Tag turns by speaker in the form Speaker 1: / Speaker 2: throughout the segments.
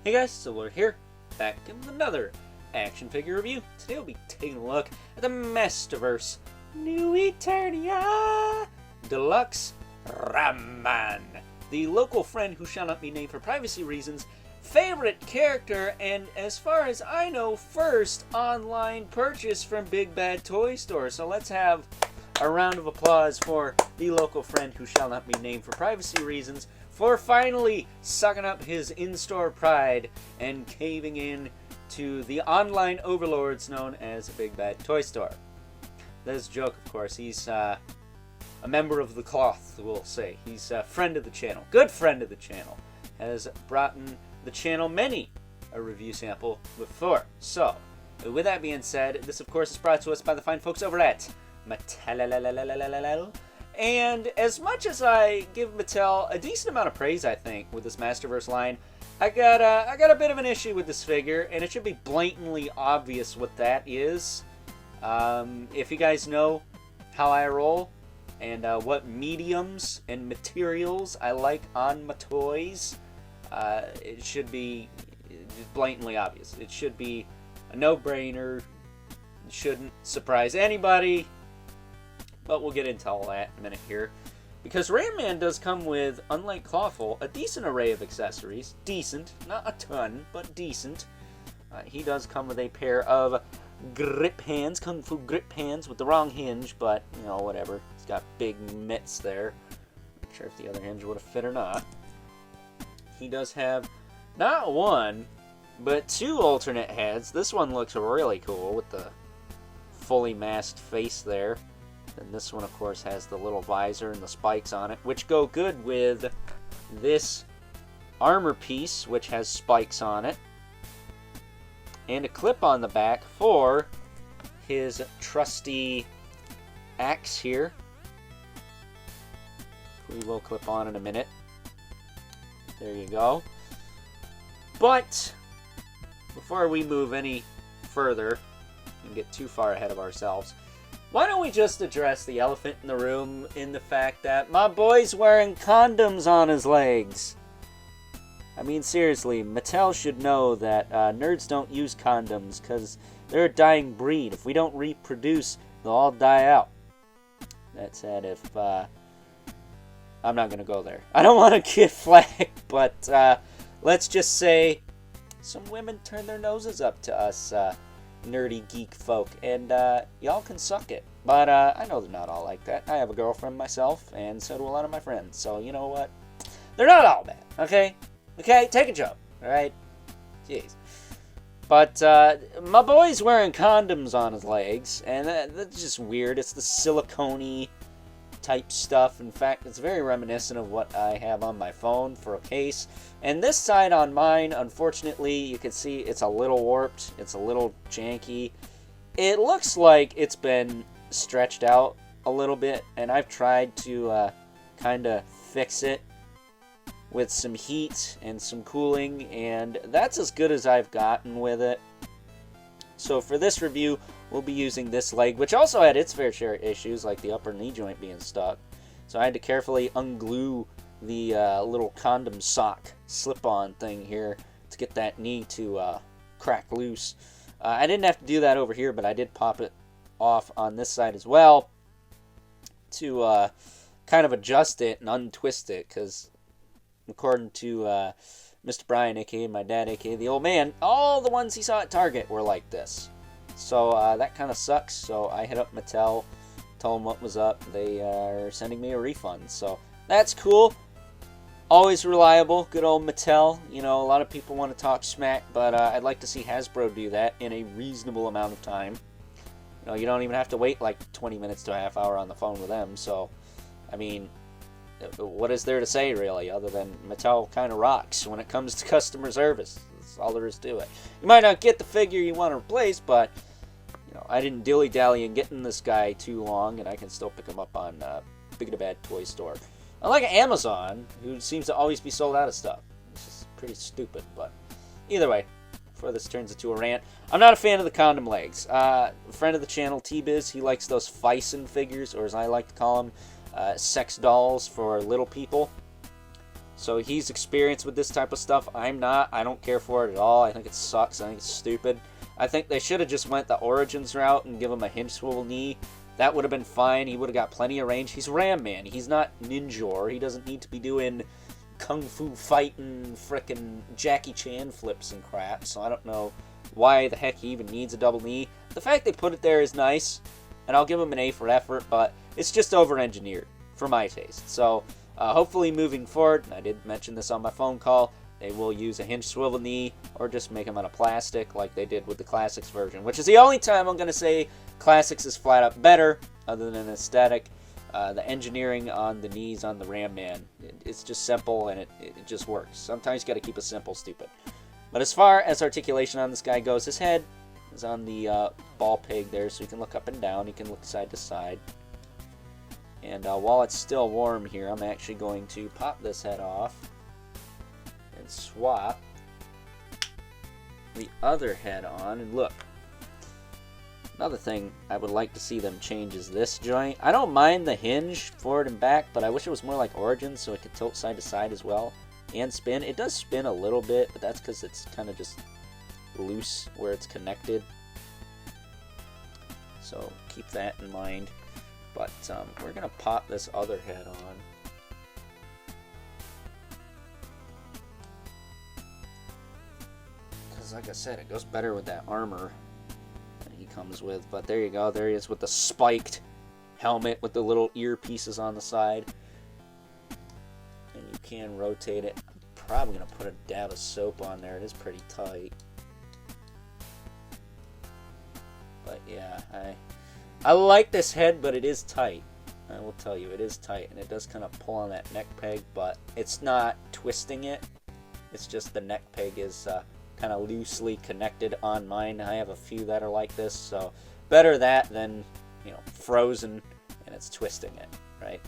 Speaker 1: Hey guys, so we're here, back with another action figure review. Today we'll be taking a look at the Masterverse New Eternia Deluxe Raman, the local friend who shall not be named for privacy reasons, favorite character, and as far as I know, first online purchase from Big Bad Toy Store. So let's have a round of applause for the local friend who shall not be named for privacy reasons for finally sucking up his in-store pride and caving in to the online overlords known as Big Bad Toy Store. That's a joke, of course. He's a member of the cloth, we'll say. He's a friend of the channel. Good friend of the channel. Has brought in the channel many a review sample before. So, with that being said, this of course is brought to us by the fine folks over at Mattel. And as much as I give Mattel a decent amount of praise, I think, with this Masterverse line, I got a bit of an issue with this figure, and it should be blatantly obvious what that is. If you guys know how I roll, and what mediums and materials I like on my toys, it should be blatantly obvious. It should be a no-brainer. It shouldn't surprise anybody. But we'll get into all that in a minute here. Because Ram Man does come with, unlike Clawful, a decent array of accessories. Decent. Not a ton, but decent. He does come with a pair of grip hands, Kung Fu grip hands with the wrong hinge, but, you know, whatever. He's got big mitts there. Not sure if the other hinge would have fit or not. He does have not one, but two alternate heads. This one looks really cool with the fully masked face there. And this one, of course, has the little visor and the spikes on it, which go good with this armor piece, which has spikes on it. And a clip on the back for his trusty axe here. We will clip on in a minute. There you go. But before we move any further and get too far ahead of ourselves, why don't we just address the elephant in the room in the fact that my boy's wearing condoms on his legs? I mean, seriously, Mattel should know that nerds don't use condoms because they're a dying breed. If we don't reproduce, they'll all die out. That said, if I'm not going to go there. I don't want to get flagged, but let's just say some women turn their noses up to us nerdy geek folk, and y'all can suck it. But I know they're not all like that. I have a girlfriend myself, and so do a lot of my friends. So, you know what? They're not all bad, okay? Okay? Take a joke, alright? Jeez. But my boy's wearing condoms on his legs, and that's just weird. It's the silicone-y type stuff. In fact, it's very reminiscent of what I have on my phone for a case. And this side on mine, unfortunately, you can see it's a little warped. It's a little janky. It looks like it's been stretched out a little bit, and I've tried to kind of fix it with some heat and some cooling, and that's as good as I've gotten with it. So for this review, we'll be using this leg, which also had its fair share of issues, like the upper knee joint being stuck. So I had to carefully unglue the little condom sock slip-on thing here to get that knee to crack loose. I didn't have to do that over here, but I did pop it off on this side as well to kind of adjust it and untwist it, because according to Mr. Brian, aka my dad, aka the old man, all the ones he saw at Target were like this. So that kind of sucks. So I hit up Mattel, told them what was up. They are sending me a refund. So that's cool. Always reliable. Good old Mattel. You know, a lot of people want to talk smack, but I'd like to see Hasbro do that in a reasonable amount of time. You know, you don't even have to wait like 20 minutes to a half hour on the phone with them. So, I mean, what is there to say, really, other than Mattel kind of rocks when it comes to customer service. That's all there is to it. You might not get the figure you want to replace, but, you know, I didn't dilly-dally in getting this guy too long, and I can still pick him up on Big Bad Toy Store. Unlike Amazon, who seems to always be sold out of stuff. This is pretty stupid, but either way, before this turns into a rant, I'm not a fan of the condom legs. A friend of the channel, T-Biz, he likes those Fison figures, or as I like to call them, sex dolls for little people. So he's experienced with this type of stuff. I'm not. I don't care for it at all. I think it sucks. I think it's stupid. I think they should have just went the Origins route and give him a hinge swivel knee. That would have been fine. He would have got plenty of range. He's Ram Man. He's not Ninjor. He doesn't need to be doing kung fu fighting frickin' Jackie Chan flips and crap. So I don't know why the heck he even needs a double knee. The fact they put it there is nice, and I'll give him an A for effort, but it's just over-engineered for my taste. So hopefully moving forward, and I did mention this on my phone call, they will use a hinge swivel knee or just make them out of plastic like they did with the Classics version, which is the only time I'm going to say Classics is flat out better other than aesthetic. The engineering on the knees on the Ram Man, it's just simple and it just works. Sometimes you got to keep it simple, stupid. But as far as articulation on this guy goes, his head is on the ball peg there, so he can look up and down, he can look side to side. And while it's still warm here, I'm actually going to pop this head off and swap the other head on. And look, another thing I would like to see them change is this joint. I don't mind the hinge forward and back, but I wish it was more like Origins so it could tilt side to side as well and spin. It does spin a little bit, but that's because it's kind of just loose where it's connected. So keep that in mind. But we're going to pop this other head on. Because like I said, it goes better with that armor that he comes with. But there you go. There he is with the spiked helmet with the little earpieces on the side. And you can rotate it. I'm probably going to put a dab of soap on there. It is pretty tight. But yeah, I like this head, but it is tight. I will tell you, it is tight, and it does kind of pull on that neck peg, but it's not twisting it. It's just the neck peg is kind of loosely connected on mine. I have a few that are like this, so better that than, you know, frozen and it's twisting it, right?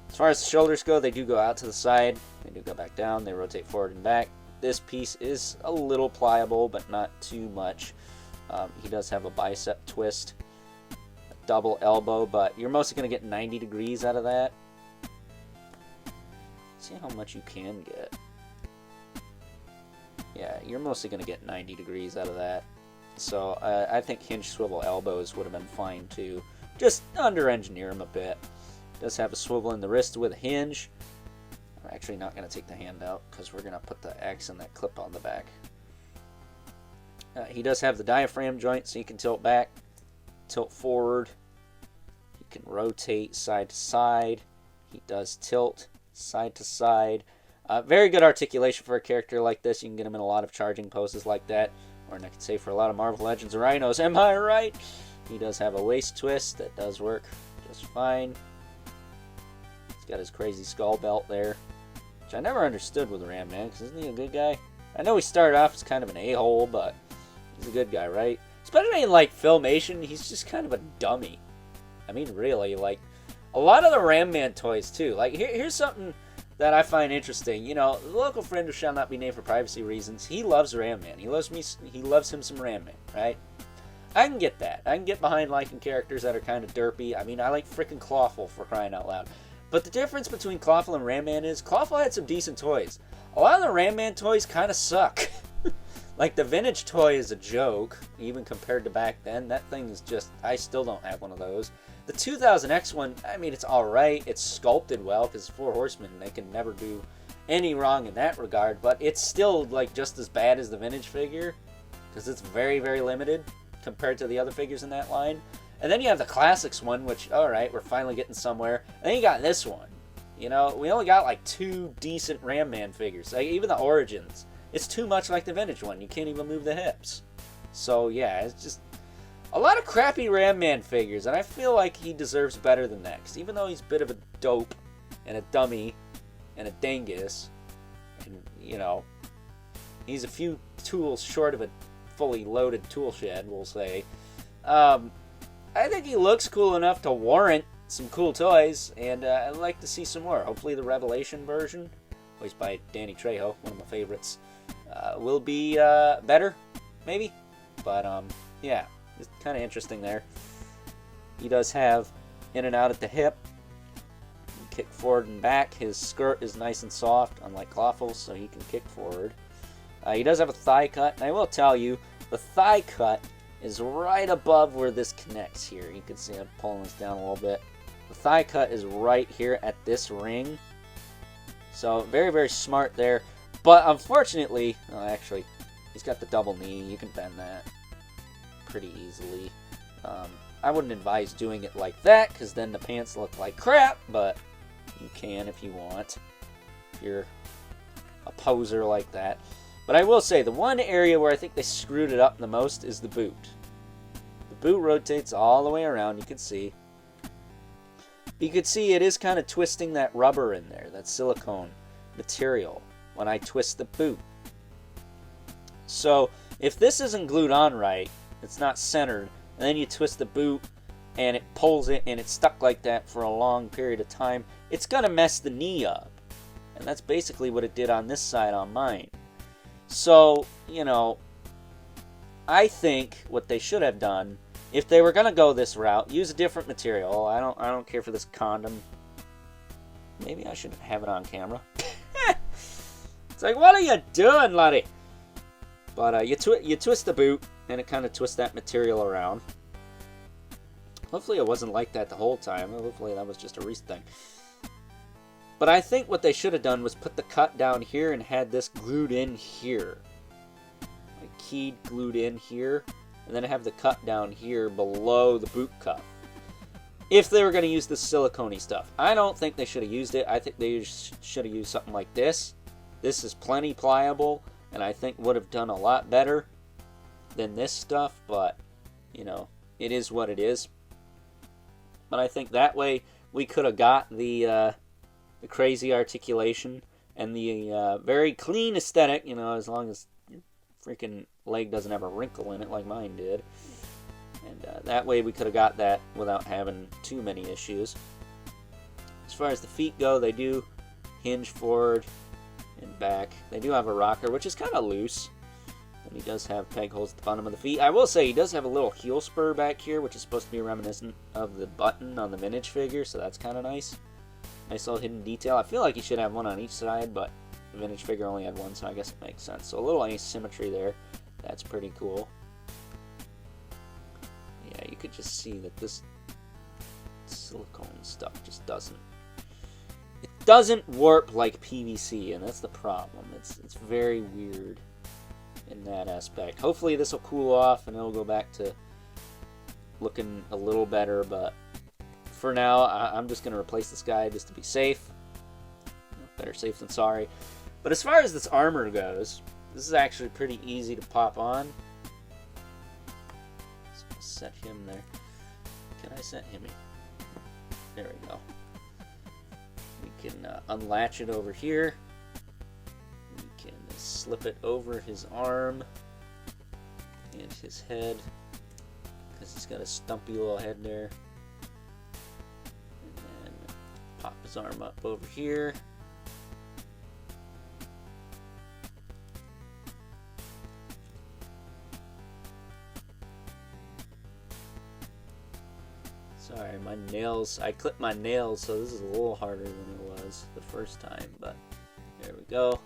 Speaker 1: As far as the shoulders go, they do go out to the side. They do go back down. They rotate forward and back. This piece is a little pliable, but not too much. He does have a bicep twist. Double elbow, but you're mostly going to get 90 degrees out of that. See how much you can get. Yeah, you're mostly going to get 90 degrees out of that. So I think hinge swivel elbows would have been fine too. Just under-engineer them a bit. Does have a swivel in the wrist with a hinge. I'm actually not going to take the hand out because we're going to put the X and that clip on the back. He does have the diaphragm joint, so you can tilt back, tilt forward. He can rotate side to side. He does tilt side to side. Very good articulation for a character like this. You can get him in a lot of charging poses like that. Or I could say for a lot of Marvel Legends Rhinos. Am I right? He does have a waist twist that does work just fine. He's got his crazy skull belt there, which I never understood with Ram Man, because isn't he a good guy? I know he started off as kind of an a-hole, but he's a good guy, right? Especially in, like, Filmation, he's just kind of a dummy. I mean, really, like, a lot of the Ram Man toys, too. Like, here's something that I find interesting. You know, the local friend who shall not be named for privacy reasons, he loves Ram Man. He loves him some Ram Man, right? I can get that. I can get behind liking characters that are kind of derpy. I mean, I like frickin' Clawful, for crying out loud. But the difference between Clawful and Ram Man is, Clawful had some decent toys. A lot of the Ram Man toys kind of suck. Like, the vintage toy is a joke, even compared to back then. That thing is just, I still don't have one of those. The 2000X one, I mean, it's alright. It's sculpted well, because 4 Horsemen, they can never do any wrong in that regard. But it's still, like, just as bad as the vintage figure, because it's very, very limited compared to the other figures in that line. And then you have the Classics one, which, alright, we're finally getting somewhere. And then you got this one. You know, we only got, like, 2 decent Ram Man figures. Like, even the Origins. It's too much like the vintage one. You can't even move the hips. So, yeah, it's just a lot of crappy Ram Man figures, and I feel like he deserves better than that. 'Cause even though he's a bit of a dope and a dummy and a dingus, and, you know, he's a few tools short of a fully loaded tool shed, we'll say. I think he looks cool enough to warrant some cool toys, and I'd like to see some more. Hopefully the Revelation version, voiced by Danny Trejo, one of my favorites, will be better, maybe. But, yeah, it's kind of interesting there. He does have in and out at the hip. You kick forward and back. His skirt is nice and soft, unlike Clawful's, so he can kick forward. He does have a thigh cut, and I will tell you, the thigh cut is right above where this connects here. You can see I'm pulling this down a little bit. The thigh cut is right here at this ring. So very, very smart there. But unfortunately, actually, he's got the double knee. You can bend that pretty easily. I wouldn't advise doing it like that, because then the pants look like crap, but you can if you want. If you're a poser like that. But I will say, the one area where I think they screwed it up the most is the boot. The boot rotates all the way around, you can see. You can see it is kind of twisting that rubber in there, that silicone material, when I twist the boot. So, if this isn't glued on right, it's not centered, and then you twist the boot, and it pulls it, and it's stuck like that for a long period of time, it's going to mess the knee up. And that's basically what it did on this side on mine. So, you know, I think what they should have done, if they were going to go this route, use a different material. I don't care for this condom. Maybe I should have it on camera. It's like, what are you doing, laddie? But you twist the boot, and it kind of twists that material around. Hopefully it wasn't like that the whole time. Hopefully that was just a recent thing. But I think what they should have done was put the cut down here and had this glued in here. Like keyed, glued in here. And then have the cut down here below the boot cuff. If they were going to use the silicone-y stuff. I don't think they should have used it. I think they should have used something like this. This is plenty pliable, and I think would have done a lot better than this stuff. But, you know, it is what it is. But I think that way we could have got the crazy articulation and the very clean aesthetic, you know, as long as your freaking leg doesn't have a wrinkle in it like mine did. And that way we could have got that without having too many issues. As far as the feet go, they do hinge forward and back. They do have a rocker, which is kind of loose. And he does have peg holes at the bottom of the feet. I will say he does have a little heel spur back here, which is supposed to be reminiscent of the button on the vintage figure, so that's kind of nice. Nice little hidden detail. I feel like he should have one on each side, but the vintage figure only had one, so I guess it makes sense. So a little asymmetry there. That's pretty cool. Yeah, you could just see that this silicone stuff just doesn't... It doesn't warp like PVC, and that's the problem. It's very weird in that aspect. Hopefully this will cool off and it'll go back to looking a little better, but for now I'm just going to replace this guy just to be safe. Better safe than sorry. But as far as this armor goes, this is actually pretty easy to pop on. So I'll set him there. Can I set him in? There we go. We can unlatch it over here. We can slip it over his arm and his head, because he's got a stumpy little head there. And then pop his arm up over here. Sorry, my nails, I clipped my nails, so this is a little harder than it was the first time, but there we go.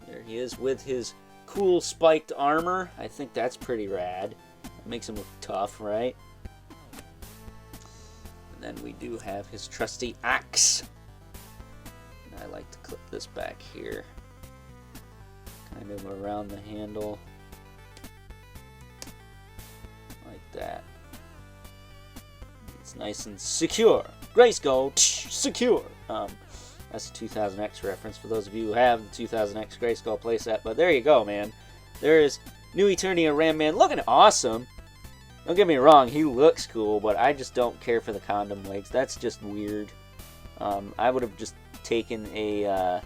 Speaker 1: There he is with his cool spiked armor. I think that's pretty rad. It makes him look tough, right? And then we do have his trusty axe. And I like to clip this back here, kind of around the handle, like that. It's nice and secure. Grayskull, secure. That's a 2000X reference for those of you who have the 2000X Grayskull playset. But there you go, man. There is new Eternia Ram Man, looking awesome. Don't get me wrong, he looks cool, but I just don't care for the condom legs. That's just weird. I would have just taken a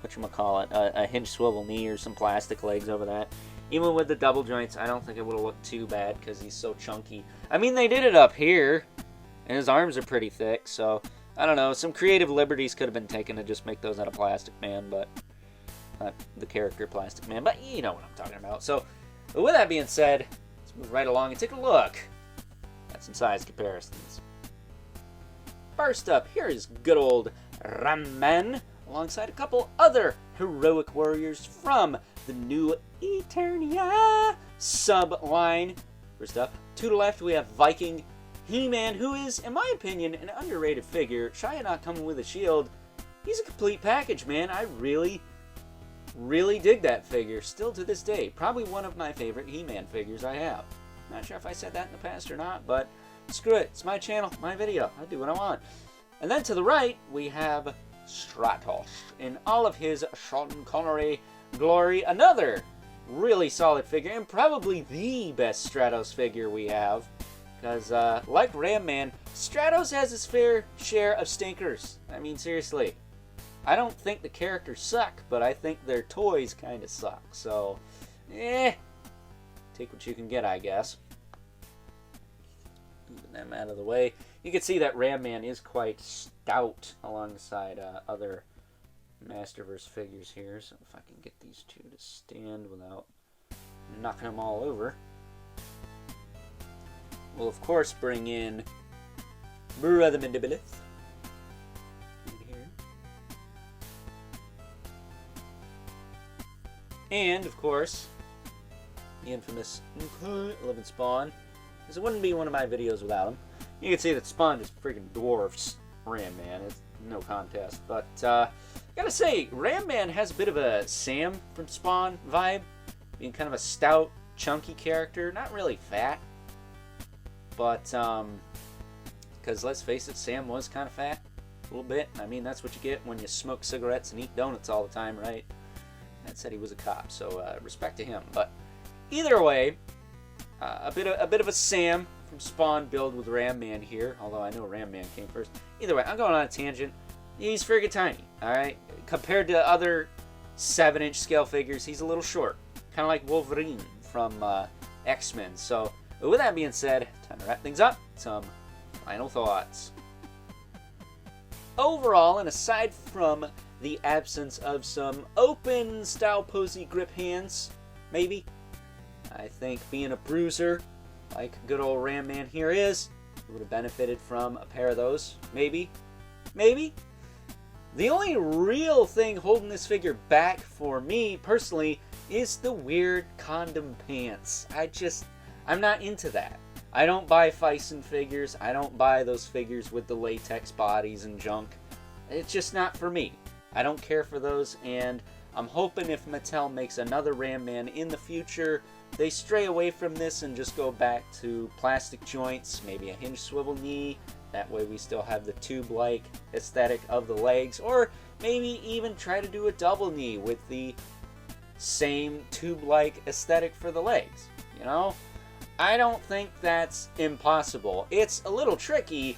Speaker 1: whatchamacallit, a hinge swivel knee or some plastic legs over that. Even with the double joints, I don't think it would have looked too bad because he's so chunky. I mean, they did it up here, and his arms are pretty thick, so I don't know. Some creative liberties could have been taken to just make those out of Plastic Man, but not the character Plastic Man, but you know what I'm talking about. So, with that being said, let's move right along and take a look at some size comparisons. first up, here is good old Ram-Man, alongside a couple other heroic warriors from the new Eternia sub-line. First up, to the left, we have Viking He-Man, who is, in my opinion, an underrated figure. Shy of not coming with a shield, he's a complete package, man. I really dig that figure, still to this day. Probably one of my favorite He-Man figures I have. Not sure if I said that in the past or not, but screw it. It's my channel, my video. I do what I want. And then to the right, we have Stratos in all of his Sean Connery glory. Another really solid figure, and probably the best Stratos figure we have. Because, like Ram-Man, Stratos has his fair share of stinkers. I mean, seriously. I don't think the characters suck, but I think their toys kind of suck. So, take what you can get, I guess. Moving them out of the way. You can see that Ram-Man is quite stout alongside other Masterverse figures here. So if I can get these two to stand without knocking them all over. We'll, of course, bring in Brother Mandibilith. And, of course, the infamous 11 Spawn, because it wouldn't be one of my videos without him. You can see that Spawn just freaking dwarfs Ram-Man. It's no contest. But, gotta say, Ram-Man has a bit of a Sam from Spawn vibe. Being kind of a stout, chunky character. Not really fat. But, because let's face it, Sam was kind of fat. A little bit. I mean, that's what you get when you smoke cigarettes and eat donuts all the time, right? That said he was a cop, so respect to him. But either way, a bit of a Sam from Spawn build with Ram-Man here, although I know Ram-Man came first. Either way, I'm going on a tangent. He's friggin' tiny, alright? Compared to other 7-inch scale figures, he's a little short. Kind of like Wolverine from X-Men. So, with that being said, time to wrap things up. Some final thoughts. Overall, and aside from the absence of some open style posy grip hands, maybe, I think being a bruiser, like good old Ram-Man here is, would have benefited from a pair of those. Maybe. The only real thing holding this figure back for me, personally, is the weird condom pants. I'm not into that. I don't buy Fison figures. I don't buy those figures with the latex bodies and junk. It's just not for me. I don't care for those, and I'm hoping if Mattel makes another Ram-Man in the future, they stray away from this and just go back to plastic joints, maybe a hinged swivel knee. That way we still have the tube-like aesthetic of the legs, or maybe even try to do a double knee with the same tube-like aesthetic for the legs, you know? I don't think that's impossible. It's a little tricky,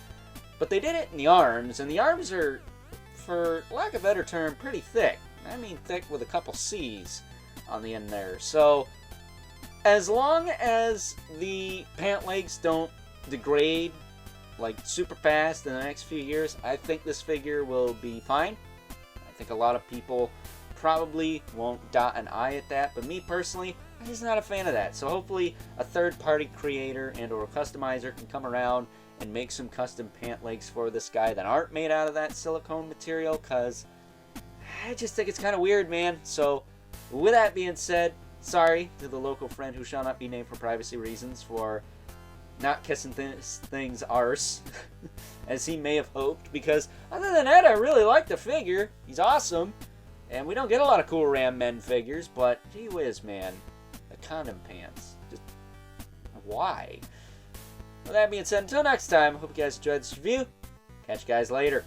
Speaker 1: but they did it in the arms, and the arms are, for lack of a better term, pretty thick. I mean thick with a couple C's on the end there. So, as long as the pant legs don't degrade like super fast in the next few years, I think this figure will be fine. I think a lot of people probably won't dot an I at that, but me personally, I'm just not a fan of that. So hopefully a third-party creator and or customizer can come around and make some custom pant legs for this guy that aren't made out of that silicone material, because I just think it's kind of weird, man. So with that being said, sorry to the local friend who shall not be named for privacy reasons for not kissing things arse as he may have hoped, because other than that, I really like the figure. He's awesome, and we don't get a lot of cool Ram-Men figures, but gee whiz, man, the condom pants, just why? With that being said, until next time, hope you guys enjoyed this review. Catch you guys later.